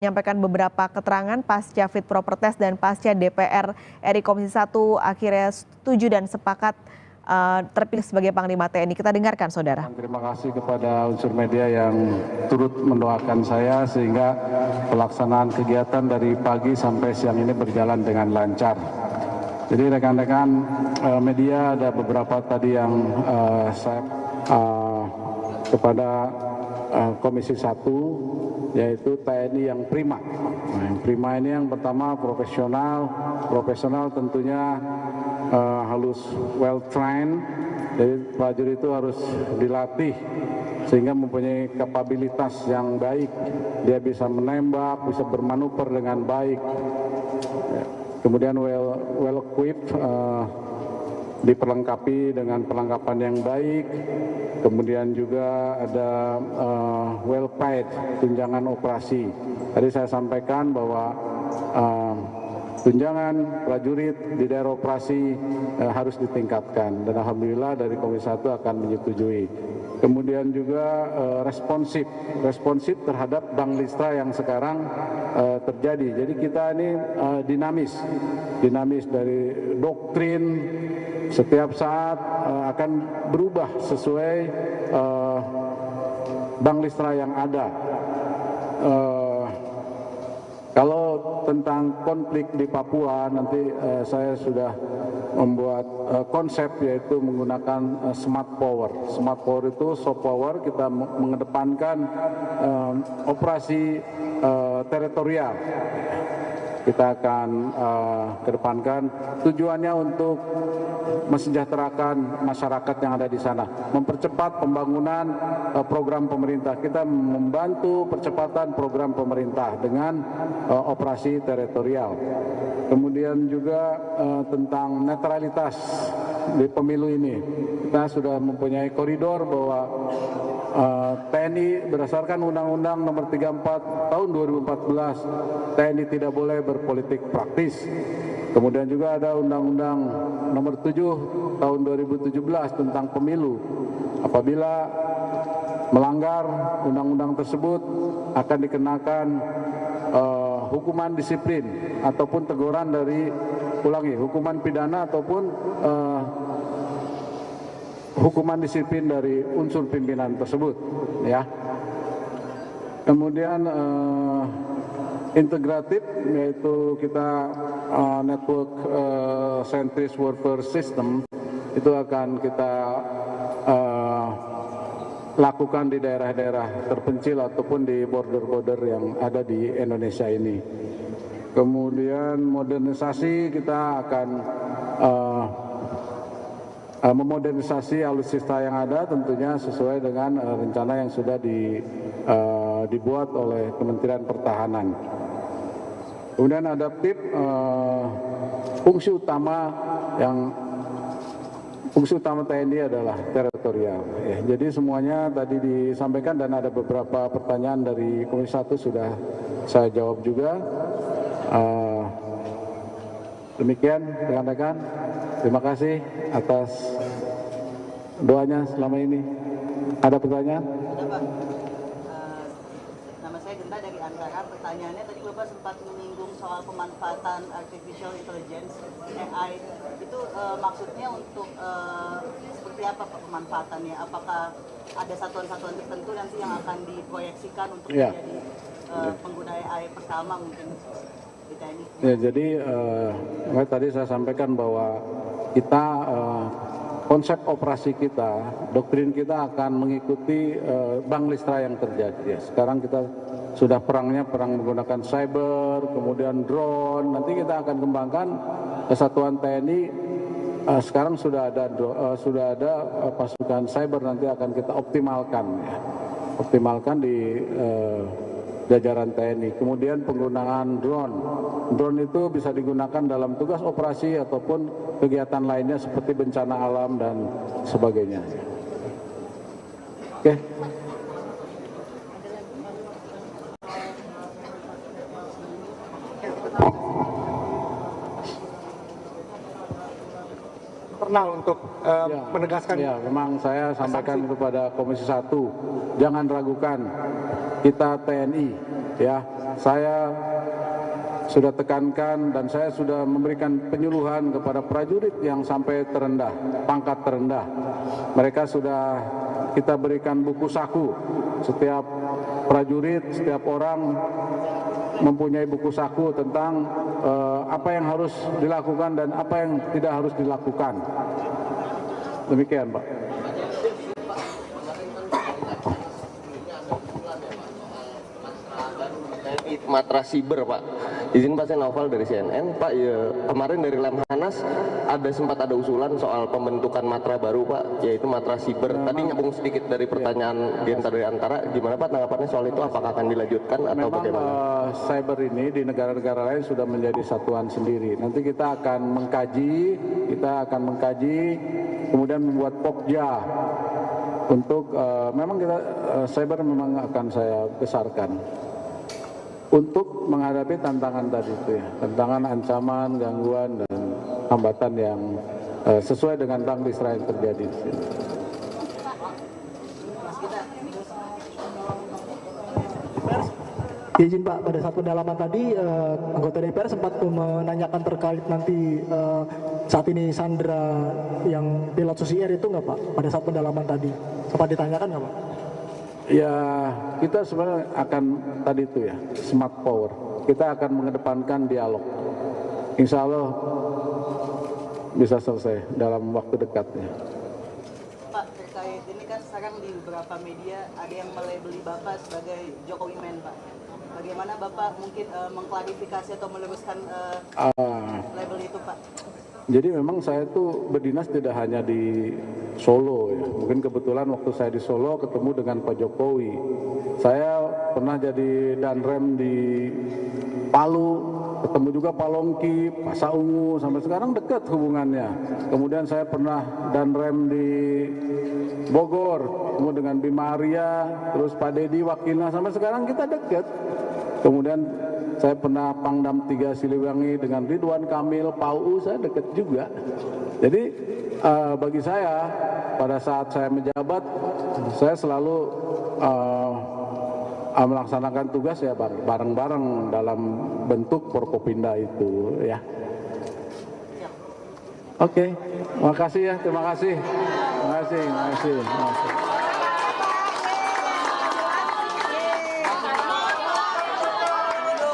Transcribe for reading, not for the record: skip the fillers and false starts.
menyampaikan beberapa keterangan pasca fit proper test dan pasca DPR RI Komisi 1 akhirnya setuju dan sepakat terpilih sebagai Panglima TNI. Kita dengarkan, Saudara. Terima kasih kepada unsur media yang turut mendoakan saya sehingga pelaksanaan kegiatan dari pagi sampai siang ini berjalan dengan lancar. Jadi rekan-rekan media, ada beberapa tadi yang saya kepada Komisi 1, yaitu TNI yang prima. Nah, yang prima ini yang pertama profesional tentunya harus well trained. Jadi prajurit itu harus dilatih sehingga mempunyai kapabilitas yang baik. Dia bisa menembak, bisa bermanuver dengan baik. Kemudian well equipped, diperlengkapi dengan perlengkapan yang baik. Kemudian juga ada well paid, tunjangan operasi. Tadi saya sampaikan bahwa tunjangan prajurit di daerah operasi harus ditingkatkan, dan alhamdulillah dari Komisi 1 akan menyetujui. Kemudian juga responsif terhadap Bang Listra yang sekarang terjadi. Jadi kita ini dinamis dari doktrin setiap saat akan berubah sesuai Bang Listra yang ada. Kalau tentang konflik di Papua, nanti saya sudah membuat konsep, yaitu menggunakan smart power. Smart power itu soft power, kita mengedepankan operasi teritorial. Kita akan kedepankan tujuannya untuk mesejahterakan masyarakat yang ada di sana, mempercepat pembangunan program pemerintah. Kita membantu percepatan program pemerintah dengan operasi teritorial. Kemudian juga tentang netralitas di pemilu ini, kita sudah mempunyai koridor bahwa TNI berdasarkan Undang-Undang Nomor 34 Tahun 2014, TNI tidak boleh berpolitik praktis. Kemudian juga ada Undang-Undang Nomor 7 Tahun 2017 tentang pemilu. Apabila melanggar undang-undang tersebut akan dikenakan hukuman disiplin ataupun teguran dari hukuman pidana ataupun hukuman disiplin dari unsur pimpinan tersebut, ya. Kemudian integratif, yaitu kita network centris warfare system, itu akan kita lakukan di daerah-daerah terpencil ataupun di border-border yang ada di Indonesia ini. Kemudian modernisasi, kita akan memodernisasi alutsista yang ada, tentunya sesuai dengan rencana yang sudah dibuat oleh Kementerian Pertahanan. Kemudian adaptif, fungsi utama TNI adalah teritorial. Ya, jadi semuanya tadi disampaikan dan ada beberapa pertanyaan dari Komisi 1 sudah saya jawab juga. Demikian rekan-rekan, terima kasih atas doanya selama ini. Ada pertanyaan? Ada, Pak. Nama saya Genta dari Antara. Pertanyaannya tadi Bapak sempat menyinggung soal pemanfaatan artificial intelligence AI. Itu maksudnya untuk seperti apa Pak pemanfaatannya? Apakah ada satuan-satuan tertentu nanti yang akan diproyeksikan untuk menjadi pengguna AI pertama mungkin di TNI? Ya, jadi tadi saya sampaikan bahwa kita konsep operasi kita, doktrin kita akan mengikuti Bang Listra yang terjadi. Ya, sekarang kita sudah perang menggunakan cyber, kemudian drone. Nanti kita akan kembangkan kesatuan TNI. Sekarang sudah ada pasukan cyber, nanti akan kita optimalkan di jajaran TNI. Kemudian penggunaan drone itu bisa digunakan dalam tugas operasi ataupun kegiatan lainnya seperti bencana alam dan sebagainya. Oke. internal untuk menegaskan. Ya, memang saya sampaikan kepada Komisi 1, jangan ragukan kita TNI. Ya, saya sudah tekankan dan saya sudah memberikan penyuluhan kepada prajurit yang sampai terendah, pangkat terendah. Mereka sudah kita berikan buku saku. Setiap prajurit, setiap orang mempunyai buku saku tentang apa yang harus dilakukan dan apa yang tidak harus dilakukan. Demikian, Pak. Matra siber, Pak. Izin Pak, saya Naufal dari CNN. Pak, ya, kemarin dari Lemhanas sempat ada usulan soal pembentukan matra baru, Pak, yaitu matra siber. Tadi nyambung sedikit dari pertanyaan dari antara, gimana Pak tanggapannya soal itu? Apakah akan dilanjutkan atau bagaimana? Cyber ini di negara-negara lain sudah menjadi satuan sendiri. Nanti kita akan mengkaji, kemudian membuat pokja untuk memang kita cyber memang akan saya besarkan untuk menghadapi tantangan tadi itu ya, tantangan, ancaman, gangguan dan hambatan yang sesuai dengan bangkit yang terjadi di sini. Izin Pak, pada saat pendalaman tadi anggota DPR sempat menanyakan terkait nanti saat ini Sandra yang pilot Susi Air itu nggak Pak? Pada saat pendalaman tadi sempat ditanyakan nggak Pak? Ya, kita sebenarnya akan tadi itu ya, smart power. Kita akan mengedepankan dialog. Insya Allah bisa selesai dalam waktu dekat ya. Pak, terkait ini kan sekarang di beberapa media ada yang melabeli Bapak sebagai Jokowi Man, Pak. Bagaimana Bapak mungkin mengklarifikasi atau meluruskan label itu, Pak? Jadi memang saya tuh berdinas tidak hanya di Solo ya. Mungkin kebetulan waktu saya di Solo ketemu dengan Pak Jokowi. Saya pernah jadi danrem di Palu, ketemu juga Pak Longki, Pak Saungu, sampai sekarang dekat hubungannya. Kemudian saya pernah danrem di Bogor, ketemu dengan Bima Arya, terus Pak Dedi wakilnya, sampai sekarang kita dekat. Kemudian saya pernah Pangdam 3 Siliwangi dengan Ridwan Kamil, PAU, saya dekat juga. Jadi bagi saya pada saat saya menjabat, saya selalu melaksanakan tugas ya bareng-bareng dalam bentuk Forkopimda itu ya. Oke, makasih ya, terima kasih. Terima kasih.